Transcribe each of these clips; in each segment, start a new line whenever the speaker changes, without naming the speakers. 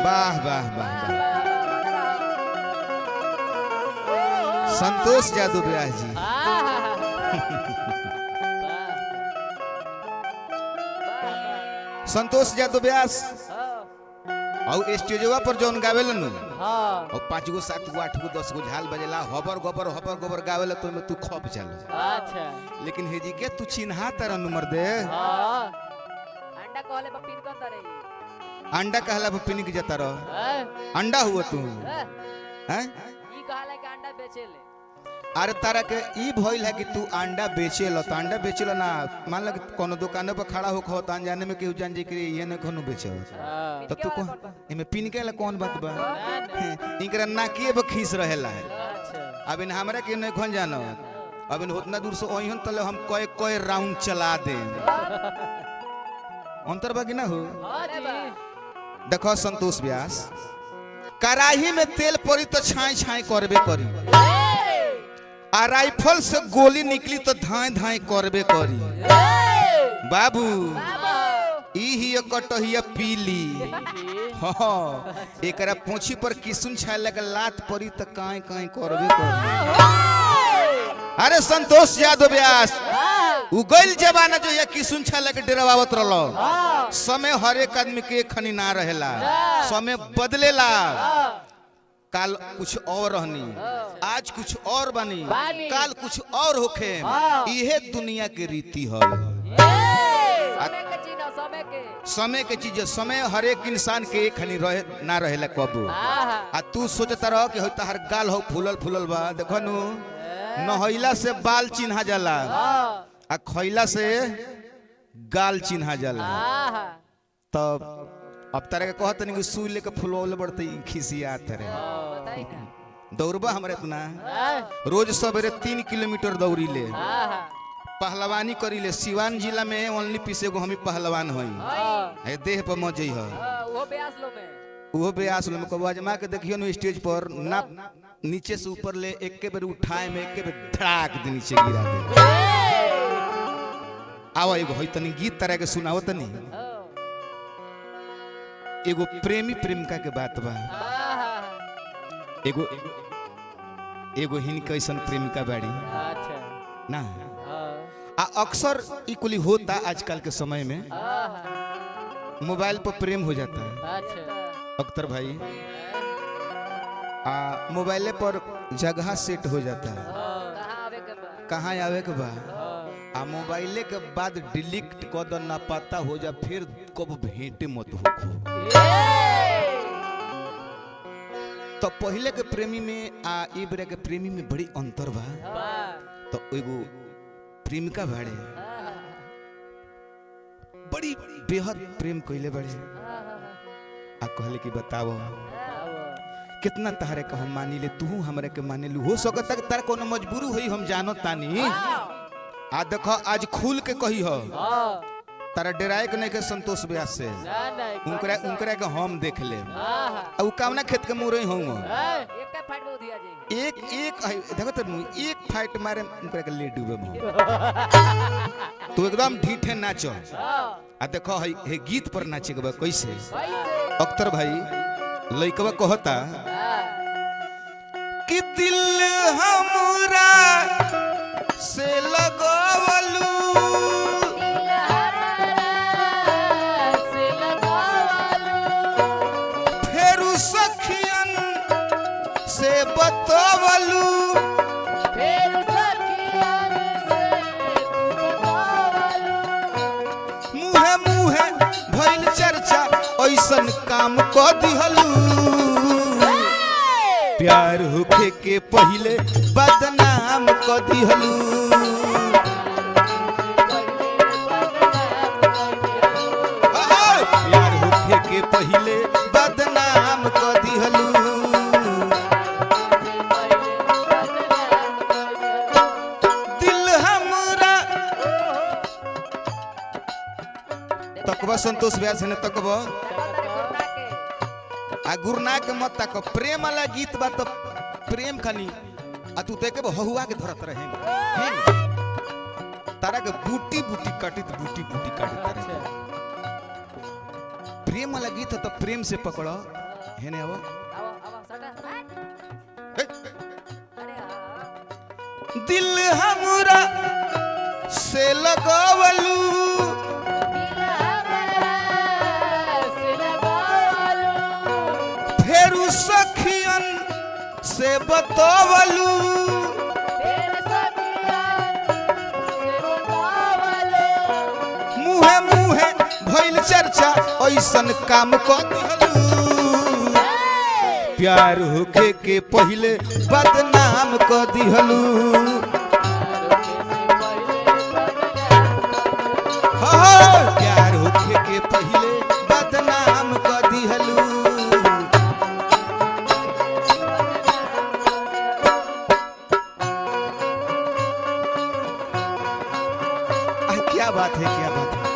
वाह वाह वाह संतोष जादू व्यास जी। संतोष जादू व्यास और स्टेजवा पर जौन गावेलन और 5 गो 7 गो 8 गो 10 गो झाल बजेला हबर गोबर गावेला तो में तू खप चल।
अच्छा
लेकिन हेजी के तू चिन्हा तरह नंबर दे
अंडा कहले बपिन कर दरे
अंडा कहला पिन के जता रह अंडा हुआ तू हैं
ई कहले के अंडा बेचेले।
अरे तारा के ई भइल है कि तू अंडा बेचेल तो अंडा बेचेल ना मान ल कोनो दुकान पर खड़ा हो खो तान जाने में केहू जान जे कि ये न कोनो बेचो तो तू को एमे पिन के ला कौन बात बा इनकरा नाकिए पे खीस रहेला है। अब इन हमरा के न खोन जानो अब इन उतना दूर से ओहिन तले हम कोई कोई राउंड चला दे अंतर बाकी ना हो। देखो संतोष व्यास कराही में तेल पड़ी तो छाई छाई करबे करी आ राइफल से गोली निकली तो धाए धाए करबे करी। बाबू ई ही कटहिया पीली हाँ एकरा पोछी पर किसुन छाले के लात पड़ी तो काई काई करबे करी। अरे संतोष यादव व्यास उगल जमाना जो ये किसुन छाले के डेरावत रहलो समय हर एक आदमी के खनी ना रहेला समय बदलेला। काल कुछ और रहनी आज कुछ और बनी काल कुछ और होखे इहे दुनिया के रीति है। समय के चीज समय हर एक इंसान के खनी रहे ना रहेला कबू आ तू सोचता रह कि होता हर गाल हो फूलल फूलल बा देखो नु नहइला से बाल चिन्हा जाला आ खइला से गाल चिन्हा जाला। तब अब तारे के कहत नहीं कि सुई लेके फुलवले बढ़ते खिसिया तारे दौड़बा हमरा इतना रोज सवेरे 3 किलोमीटर दौड़ी ले पहलवानी करी ले। सिवान जिला में ओनली पीसे गो हमी पहलवान हई है देह पर मजई है वो बेआस लो में कबो आजमा के देखियो नो स्टेज पर ना नीचे से ऊपर ले एक के बेर उठाए में एक के बेर धड़ाक दे नीचे गिरा दे। आवा एगो होई तनी गीत तरह के सुनाओ तनी एगो प्रेमी प्रेमिका के बात बा एगो एगो हिन कैसन प्रेमिका बाड़ी ना आ अक्सर ई कुली होता आजकल के समय में मोबाइल पर प्रेम हो जाता है। अख्तर भाई आ मोबाइले पर जगह सेट हो जाता है कहाँ आवे के बा आ मोबाइले के बाद डिलीट कर दो ना पता हो जा फिर कब भेंटे मत हो। तो पहले के प्रेमी में आ ई बेरे के प्रेमी में बड़ी अंतर बा। तो एगो प्रेमिका बाड़े बड़ी बेहद प्रेम कइले बाड़े आ कहले कि बताओ कितना तहरे का हम मानी ले तू हमरे के माने लू हो सकता है तार कोनो मजबूरी होई हम जानो तानी आ देखो आज खुल के कही हो तारा डराए के नहीं के संतोष व्यास से उनकरा के हम देख ले उ कामना खेत के मुरई हूं एक एक देखो तो एक फाइट मारे उनकरा के ले डूबे तू एकदम ढीठे नाचो आ देखो हे गीत पर नाचे के बा कैसे अख्तर भाई लइकवा कहता कि दिल हमरा से लगवलू फेरू सखियन से बतवलू मुहे मुहे भइल चर्चा ऐसन काम क दिहलू प्यार होखे के पहले बदनाम क दिहलू। प्यार होखे के पहले बदनाम क दिहलू। दिल हमरा तकबा संतोष व्यास ने तकबा आ गुरना के मत तक प्रेम वाला गीत बा तो प्रेम खनी आ तू देखे हहुआ के धरत रहेंगे तारा के बूटी बूटी काटित बूटी बूटी काटित रहे। प्रेम वाला गीत है तो प्रेम से पकड़ो हेने आवो
आओ आओ सटा अरे हाँ
दिल हमरा से लगावलू फेरू सखियन से बतवलू मुहे मुहे भइल चर्चा ऐसन काम क दिहलू प्यार होके के पहिले बदनाम क दिहलू प्यार होके के पहिले बदनाम क दिहलू क्या बात है क्या बात है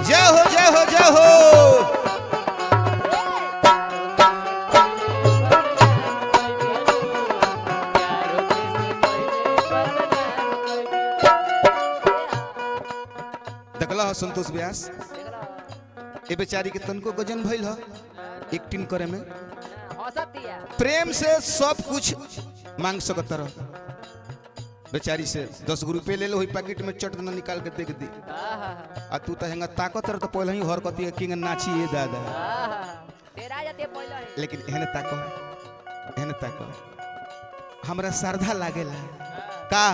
जय हो जय हो जय हो देखला हो संतोष व्यास ए बेचारी के तनको गजन भइल ह एक्टिंग करे में प्रेम से सब कुछ मांग सकत रह बेचारी से 10 रुपये ले लो ही पैकेट में चट देना निकाल के देख दी आ तू तो हेंगा ताकत रह तो पहले ही हरकती किंग नाची ये दादा लेकिन एहने ताको हमरा श्रद्धा लागेला का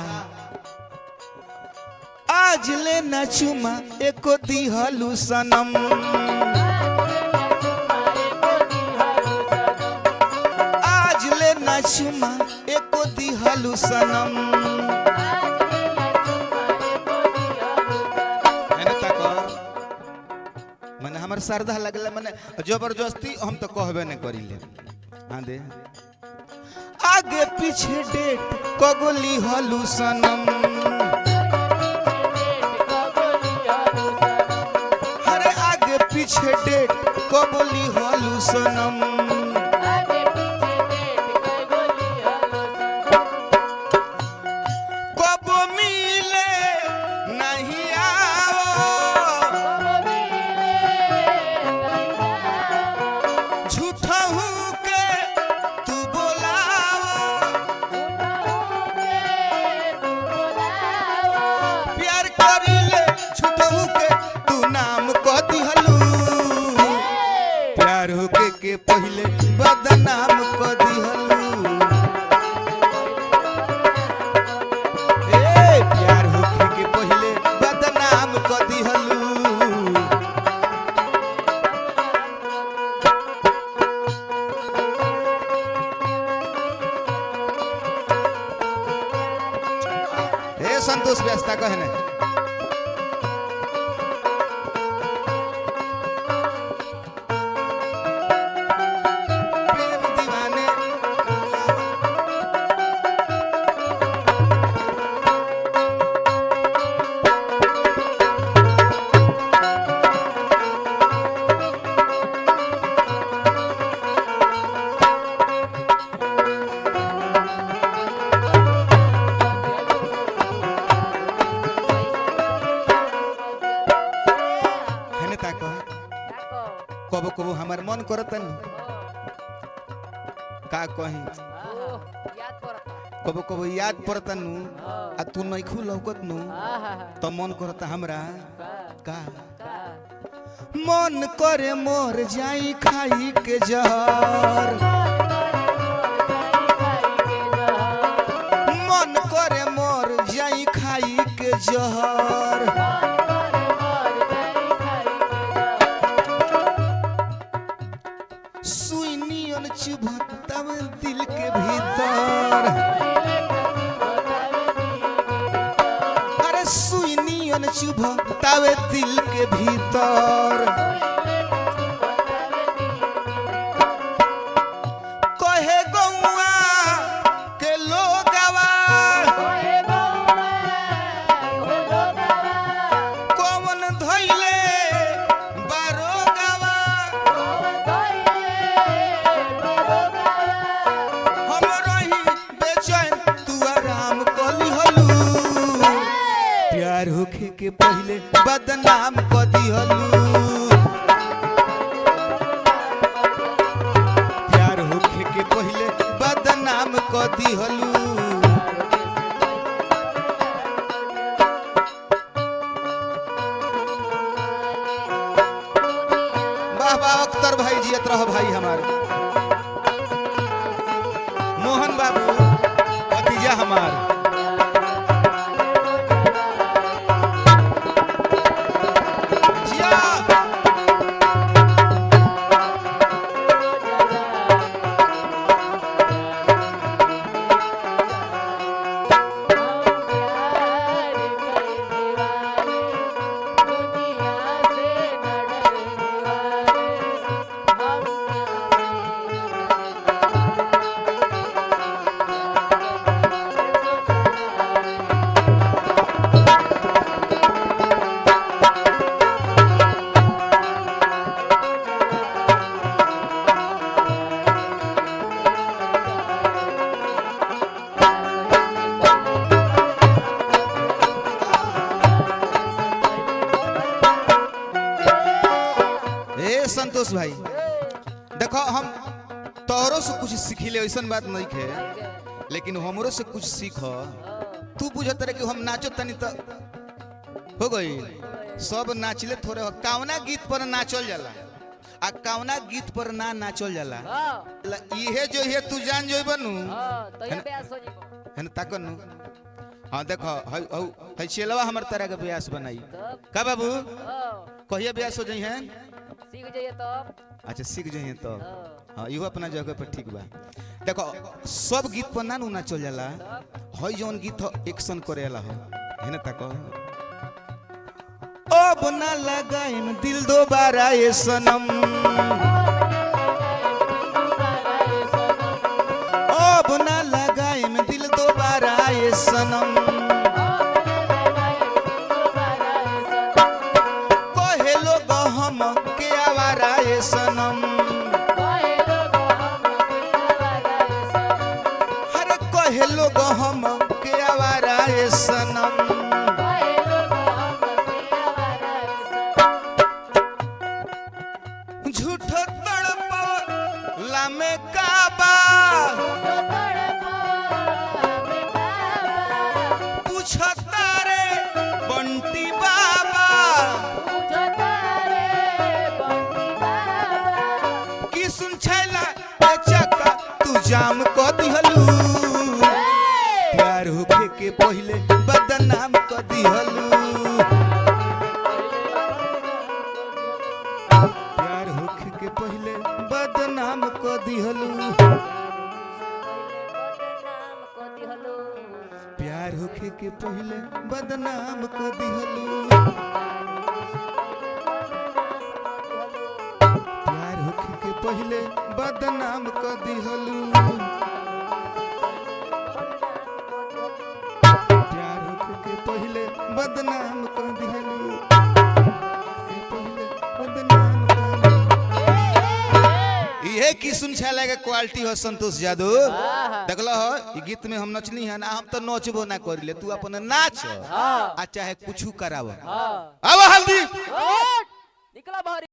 आज ले न चुमा एको दिहलु सनम आज ले न चुमा एको दिहलु सनम मने हमर श्रद्धा लगला मने जबरदस्ती हम तो कहबे नहीं करिले हां दे आगे पीछे डेट कगोली हलु सनम अरे आगे पीछे डेट कगोली हलु सनम कबो मिले नहीं झूठा हूँ के तू प्यार करिले झूठा हूँ के तू नाम कह दिहलू प्यार होके के पहले बदनाम कह दिहलू प्यार होके के पहले बदनाम कह दिहलू संतोष व्यस्ता कहने प्रेम दीवाने कबो कबो हमार मन करतन का कहीं कबो कबो याद पड़तन आ तू नइखू लौकत नु तो मन करता हमरा का मन करे मोर जाई खाई के जहर मन करे मोर जाई खाई के जहर चुभताव दिल के भीतर अरे सुइनियन चुभताव चुभतावे दिल के भीतर कहे गौआ के लोगवा कौन धइले बारोगवा हम रही बेचैन तू आराम कली हलू प्यार होखे के पहले बदनाम क दिहलू प्यार होखे के पहले बदनाम क दिहलू वाह वाह अख्तर भाई जियत रह भाई हमार मोहन बाबू भतीजा हमार जिया संतोष भाई देखो हम तोहरों से कुछ सीखिले ऐसा बात नहीं है लेकिन हमरो से कुछ सीख तू बुझत रहे कि हम नाचो तनी तो हो गई सब नाचले थोड़े हो कावना गीत पर नाचल जाला आ कावना गीत पर ना नाचल जाला इहे जो है तू जान जो बनू है ना ताकनु हाँ देखो है चेलवा हमर तरह के ब्यास बनाई का बाबू कहिए ब्यास हो जाई है
सीख जाइए तो
अच्छा सीख जाइए तो हाँ इहो अपना जगह पर ठीक बा देखो सब गीत पर ना ना चल जाला हई जौन गीत एक्शन करेला है ना तको अब ना लगाइम दिल दोबारा ये सनम अब ना लगाइम दिल दोबारा ये सनम कहे लोग हम के आवारा ये सनम हर कहे लोग हम के आवारा ये सनम झूठो तड़पला में काबा पूछता रे बंटी बाबा की सुन छैला चक्का तू जाम क दिहलू प्यार होखे के पहले बदनाम क दिहलू प्यार होखे के पहले बदनाम क दिहलू प्यार होखे के पहले बदनाम क दिहलू प्यार होखे के पहले बदनाम क दिहलू प्यार होखे के पहले बदनाम क दिहलू ये की सुन छाला के क्वालिटी हो संतोष यादव देखलो हो ई गीत में हम नचली है ना हम तो नचबो ना करिले तू अपन नाच आ चाहे कुछ कराव अब हल्दी
निकला बाहर।